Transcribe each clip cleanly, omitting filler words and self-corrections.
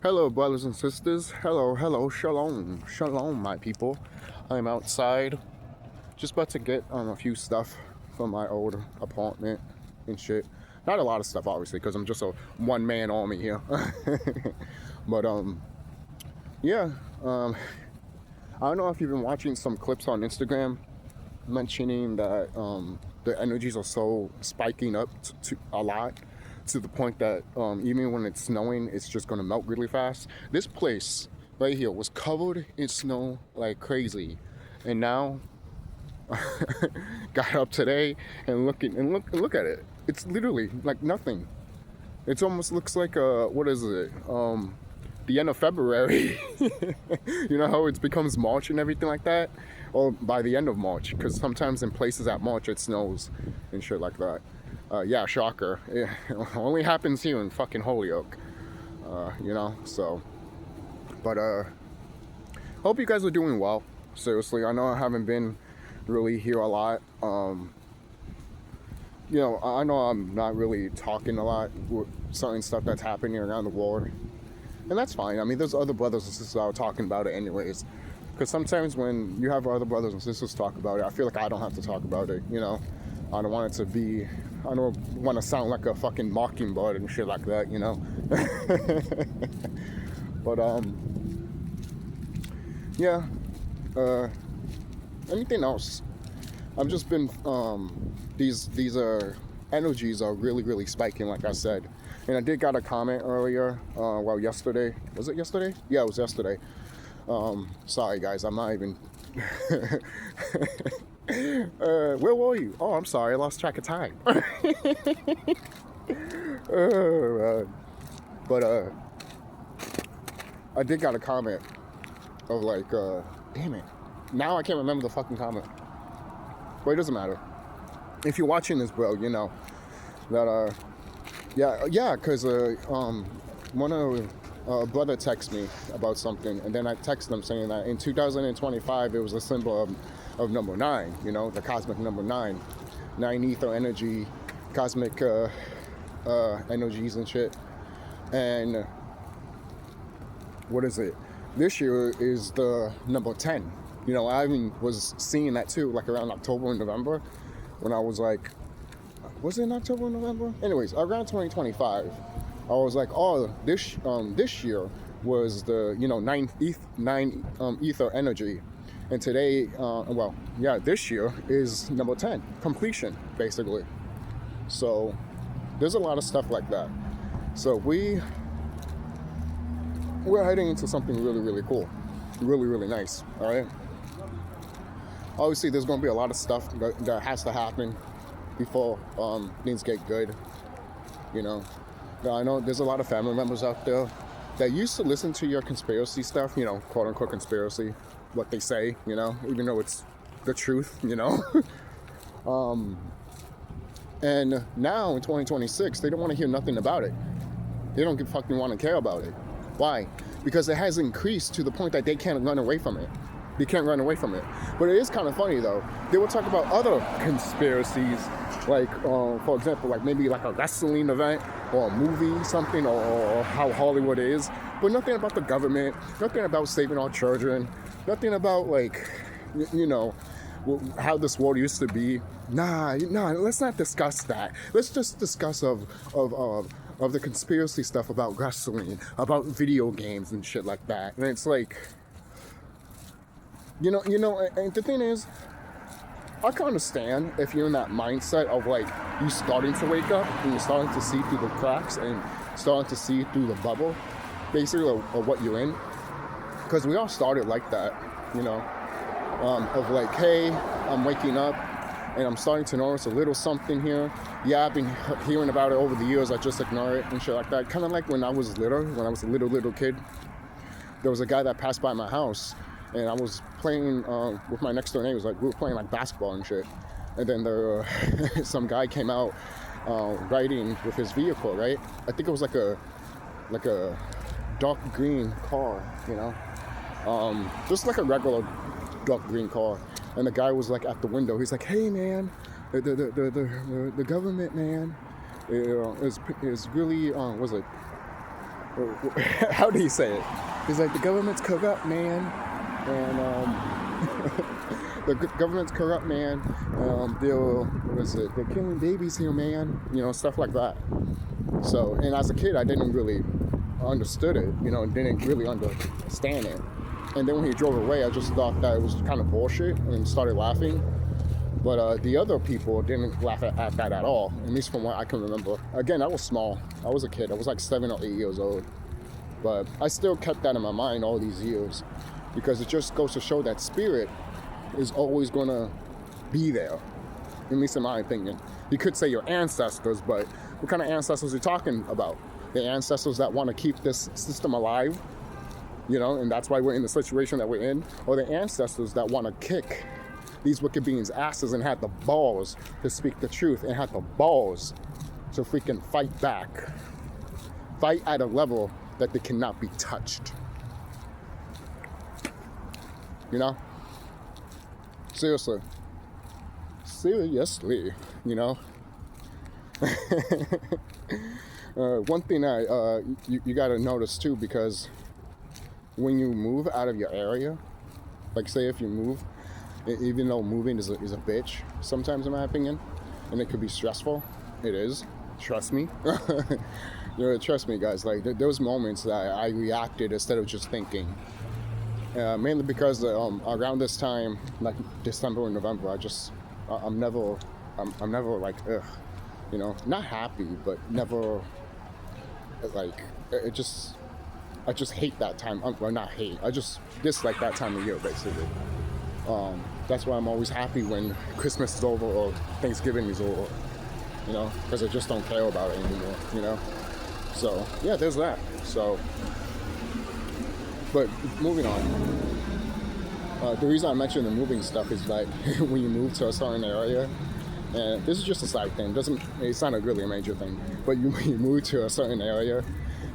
Hello, brothers and sisters. Hello, shalom, my people. I'm outside, just about to get a few stuff from my old apartment and shit. Not a lot of stuff, obviously, because I'm just a one-man army here. But yeah. I don't know if you've been watching some clips on Instagram mentioning that the energies are so spiking up to a lot, to the point that even when it's snowing, it's just going to melt really fast. This place right here was covered in snow like crazy, and now got up today and look at it. It's literally like nothing. It almost looks like what is it? The end of February. You know how it becomes March and everything like that, or by the end of March, because sometimes in places at March it snows and shit like that. Yeah, shocker. It only happens here in fucking Holyoke. So. But hope you guys are doing well. Seriously, I know I haven't been really here a lot. I know I'm not really talking a lot with certain stuff that's happening around the world. And that's fine. I mean, there's other brothers and sisters out talking about it anyways. Because sometimes when you have other brothers and sisters talk about it, I feel like I don't have to talk about it, I don't want to sound like a fucking mockingbird and shit like that, But, yeah. Anything else? I've just been, these energies are really, really spiking, like I said. And I did got a comment earlier, yesterday. Was it yesterday? Yeah, it was yesterday. Sorry guys, I'm not even... where were you? Oh, I'm sorry, I lost track of time. But I did got a comment of like, damn it. Now I can't remember the fucking comment. But it doesn't matter. If you're watching this, bro, you know that, because one of a brother texted me about something, and then I texted them saying that in 2025 it was a symbol of number 9, the cosmic number 9 ether energy, cosmic energies and shit. And what is it? This year is the number 10. I even was seeing that too, like around October and November, when I was like, was it in October or November? Anyways, around 2025, I was like, oh, this year was the 9 ether energy, and today, this year is number 10, completion, basically. So there's a lot of stuff like that. So we're heading into something really, really cool, really, really nice. All right. Obviously, there's going to be a lot of stuff that has to happen before things get good. I know there's a lot of family members out there that used to listen to your conspiracy stuff, quote unquote conspiracy, what they say, even though it's the truth, and now in 2026, they don't want to hear nothing about it. They don't fucking want to care about it. Why? Because it has increased to the point that they can't run away from it. They can't run away from it. But it is kind of funny though. They will talk about other conspiracies, like for example, like maybe like a wrestling event or a movie, something, or how Hollywood is, but nothing about the government, nothing about saving our children, nothing about like, how this world used to be. Nah, let's not discuss that. Let's just discuss of the conspiracy stuff about wrestling, about video games and shit like that. And it's like, and the thing is, I can understand if you're in that mindset of like, you starting to wake up and you're starting to see through the cracks and starting to see through the bubble, basically, of what you're in. Because we all started like that, of like, hey, I'm waking up and I'm starting to notice a little something here. Yeah, I've been hearing about it over the years. I just ignore it and shit like that. Kind of like when I was a little kid. There was a guy that passed by my house, and I was playing with my next door neighbors. Like, we were playing like basketball and shit. And then there, some guy came out riding with his vehicle, right? I think it was like a dark green car, just like a regular dark green car. And the guy was like at the window. He's like, "Hey man, the government, man, is really how do you say it? He's like, the government's corrupt, man, and the government's corrupt, man. They're killing babies here, man. Stuff like that. So, and as a kid, I didn't really understood it, didn't really understand it. And then when he drove away, I just thought that it was kind of bullshit and started laughing. But the other people didn't laugh at that at all, at least from what I can remember. Again, I was small. I was a kid. I was like 7 or 8 years old. But I still kept that in my mind all these years, because it just goes to show that spirit is always going to be there, at least in my opinion. You could say your ancestors, but what kind of ancestors are you talking about? The ancestors that want to keep this system alive, and that's why we're in the situation that we're in, or the ancestors that want to kick these wicked beings' asses and had the balls to speak the truth and had the balls to freaking fight back. Fight at a level that they cannot be touched. Seriously. One thing you gotta notice too, because when you move out of your area, like say if you move, even though moving is a bitch sometimes in my opinion, and it could be stressful, it is, trust me. Trust me guys, like there was moments that I reacted instead of just thinking. Mainly because around this time, like December or November, I'm never like, not happy, but never like, I just hate that time. Well, not hate, I just dislike that time of year, basically. That's why I'm always happy when Christmas is over or Thanksgiving is over, because I just don't care about it anymore, So, yeah, there's that. So, but moving on. The reason I mentioned the moving stuff is like when you move to a certain area, and this is just a side thing, it's not really a major thing, but you move to a certain area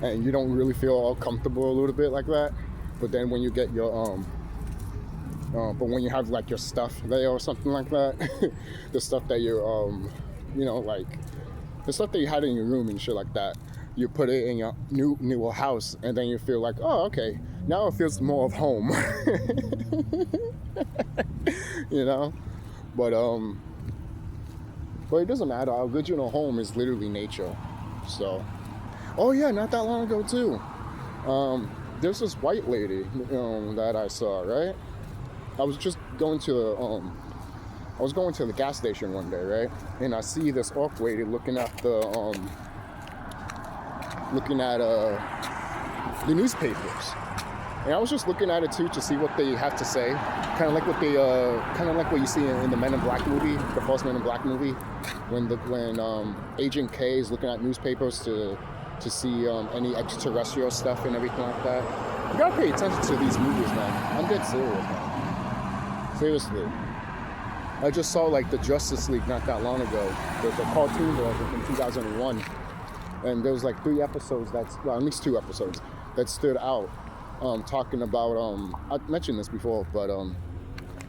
and you don't really feel all comfortable a little bit like that, but then when you get your but when you have like your stuff there or something like that, the stuff that you're like the stuff that you had in your room and shit like that, you put it in your newer house, and then you feel like, oh, okay, now it feels more of home. But it doesn't matter. Our original home is literally nature. So, oh yeah, not that long ago too, there's this white lady that I saw, right? I was just going to the gas station one day, right? And I see this orc lady looking at the newspapers. And I was just looking at it too to see what they have to say. Kind of like what you see in the Men in Black movie, the first Men in Black movie, when Agent K is looking at newspapers to see any extraterrestrial stuff and everything like that. You gotta pay attention to these movies, man. I'm dead serious, man. Seriously. I just saw like the Justice League not that long ago. The cartoon in 2001. And there was like 3 episodes at least 2 episodes that stood out, talking about, I mentioned this before, but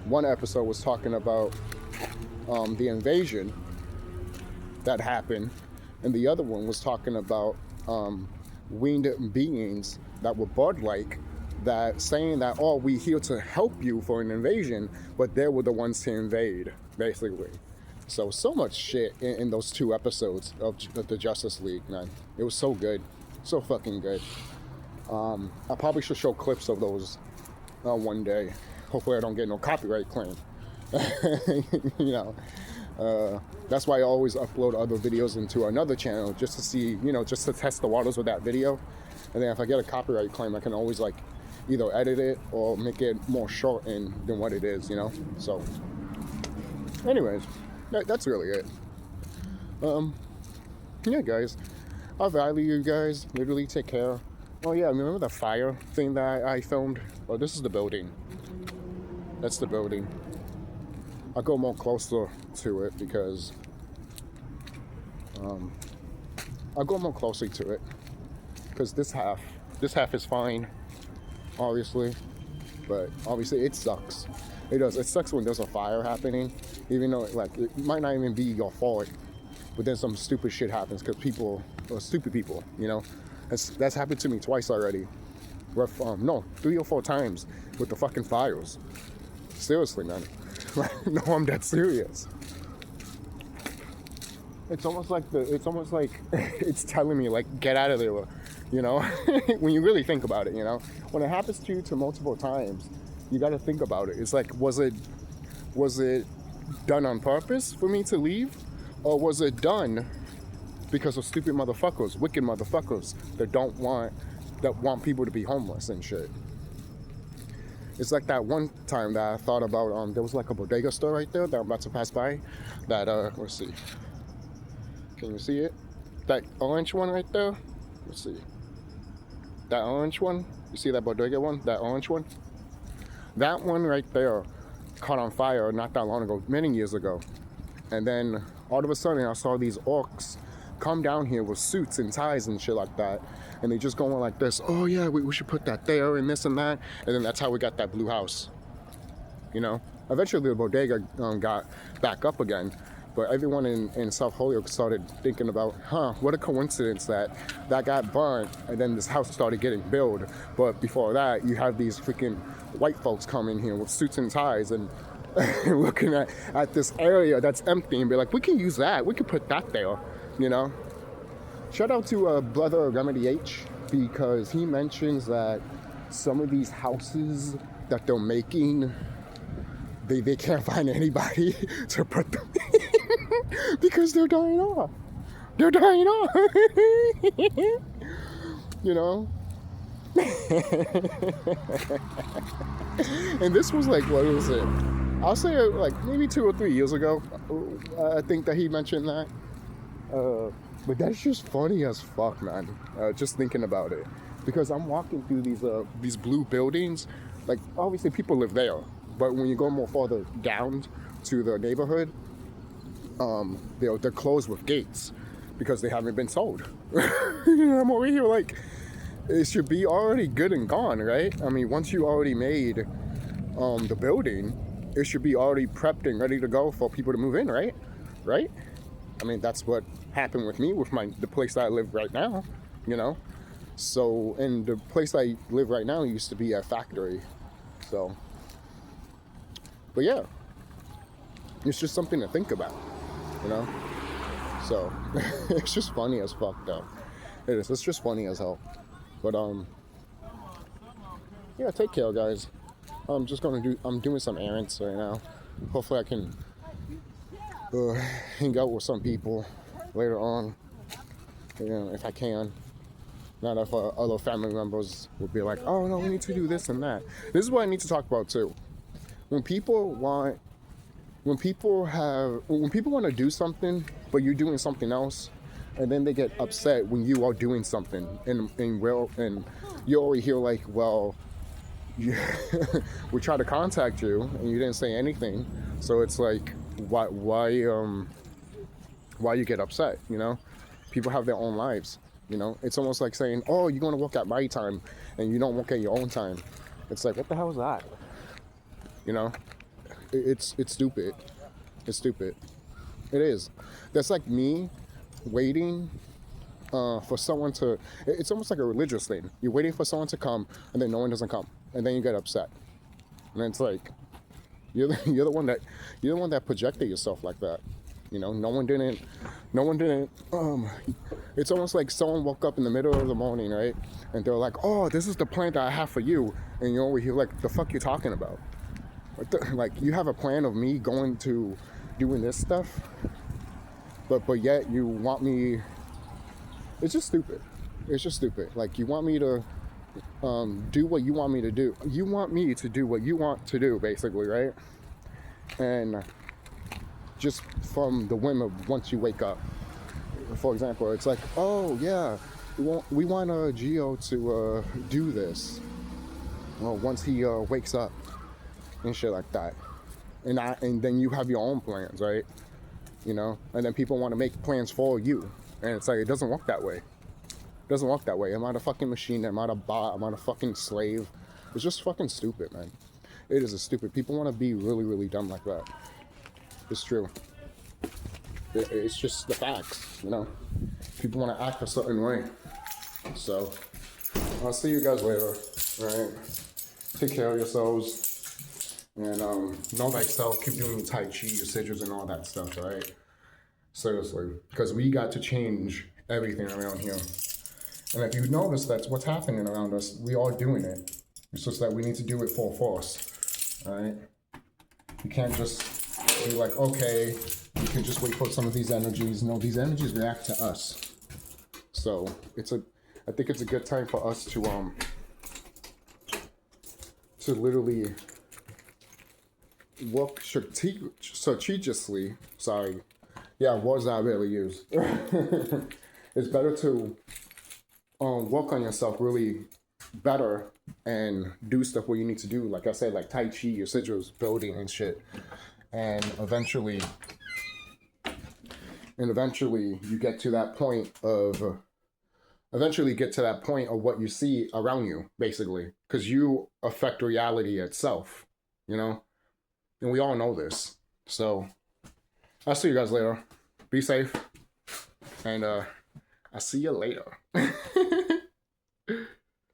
one episode was talking about the invasion that happened, and the other one was talking about winged beings that were bird-like, that saying that, oh, we're here to help you for an invasion, but they were the ones to invade, basically. So much shit in those 2 episodes of the Justice League, man. It was so good. So fucking good. I probably should show clips of those one day. Hopefully I don't get no copyright claim. That's why I always upload other videos into another channel, just to see, just to test the waters with that video. And then if I get a copyright claim, I can always like either edit it or make it more short than what it is, So, anyways, that's really it. Yeah, guys, I value you guys. Literally, take care. Oh yeah, remember the fire thing that I filmed? Oh, this is the building. That's the building. I'll go more closer to it because I'll go more closely to it because this half is fine, obviously, but obviously it sucks. It does. It sucks when there's a fire happening, even though it might not even be your fault, but then some stupid shit happens because people are stupid people, That's happened to me twice already. No, 3 or 4 times with the fucking fires. Seriously, man. No, I'm dead serious. It's almost like it's telling me like get out of there, you know. When you really think about it, you know, when it happens to you multiple times, you got to think about it. It's like, was it done on purpose for me to leave, or was it done because of stupid motherfuckers, wicked motherfuckers that want people to be homeless and shit? It's like that one time that I thought about. There was like a bodega store right there that I'm about to pass by. That let's see. Can you see it? That orange one right there? Let's see. That orange one? You see that bodega one? That orange one? That one right there caught on fire not that long ago, many years ago. And then all of a sudden I saw these orcs come down here with suits and ties and shit like that. And they just going like this, oh yeah, we should put that there and this and that. And then that's how we got that blue house. You know? Eventually the bodega got back up again. But everyone in South Holyoke started thinking about, what a coincidence that got burnt and then this house started getting built. But before that, you have these freaking white folks come in here with suits and ties and looking at this area that's empty and be like, we can use that. We can put that there, you know? Shout out to brother Remedy H, because he mentions that some of these houses that they're making, they can't find anybody to put them in because they're dying off. They're dying off. You know? And this was like, what was it? I'll say like maybe 2 or 3 years ago. I think that he mentioned that. But that's just funny as fuck, man. Just thinking about it. Because I'm walking through these blue buildings. Like, obviously people live there. But when you go more farther down to the neighborhood, they're closed with gates because they haven't been sold. I'm over here like, it should be already good and gone, right? I mean, once you already made the building, it should be already prepped and ready to go for people to move in, right? Right? I mean, that's what happened with me with the place that I live right now, you know? So, and the place I live right now used to be a factory, so. But yeah, it's just something to think about, you know? So, it's just funny as fuck, though. It is, it's just funny as hell. But, yeah, take care, guys. I'm doing some errands right now. Hopefully I can hang out with some people later on, you know, if I can. Not if other family members would be like, oh no, we need to do this and that. This is what I need to talk about too. When people want to do something, but you're doing something else, and then they get upset when you are doing something, and you already hear like, well, we tried to contact you and you didn't say anything, so it's like, why you get upset, you know? People have their own lives, you know? It's almost like saying, oh, you're going to work at my time and you don't work at your own time. It's like, what the hell is that? You know? It's stupid. It's stupid. It is. That's like me waiting for someone to, it's almost like a religious thing. You're waiting for someone to come and then no one doesn't come. And then you get upset. And it's like, you're the one that projected yourself like that. You know, no one didn't, it's almost like someone woke up in the middle of the morning, right? And they're like, oh, this is the plan that I have for you. And you're over here like, the fuck you talking about? Like, you have a plan of me going to doing this stuff, but yet you want me, it's just stupid. It's just stupid. Like, you want me to do what you want me to do. You want me to do what you want to do, basically, right? And just from the whim of once you wake up. For example, it's like, oh yeah, we want Geo to do this. Well, once he wakes up and shit like that, and then you have your own plans, right? You know, and then people want to make plans for you, and it's like, it doesn't work that way. It doesn't work that way. I'm not a fucking machine. I'm not a bot. I'm not a fucking slave. It's just fucking stupid, man. It is a stupid. People want to be really, really dumb like that. It's true. It's just the facts, you know. People want to act a certain way. So I'll see you guys later. All right. Take care of yourselves. And know thyself. Keep doing Tai Chi, your sigils, and all that stuff. All right. Seriously, because we got to change everything around here. And if you notice, that's what's happening around us. We are doing it. It's just that we need to do it full force. All right. You can't just be like, okay, you can just wait for some of these energies. No, these energies react to us. So I think it's a good time for us to literally work strategically. Sorry, yeah, words not really used. It's better to work on yourself really better and do stuff where you need to do, like I said, like Tai Chi, your sigils, building and shit, and eventually you get to that point of what you see around you, basically, because you affect reality itself, you know, and we all know this. So I'll see you guys later. Be safe, and I'll see you later.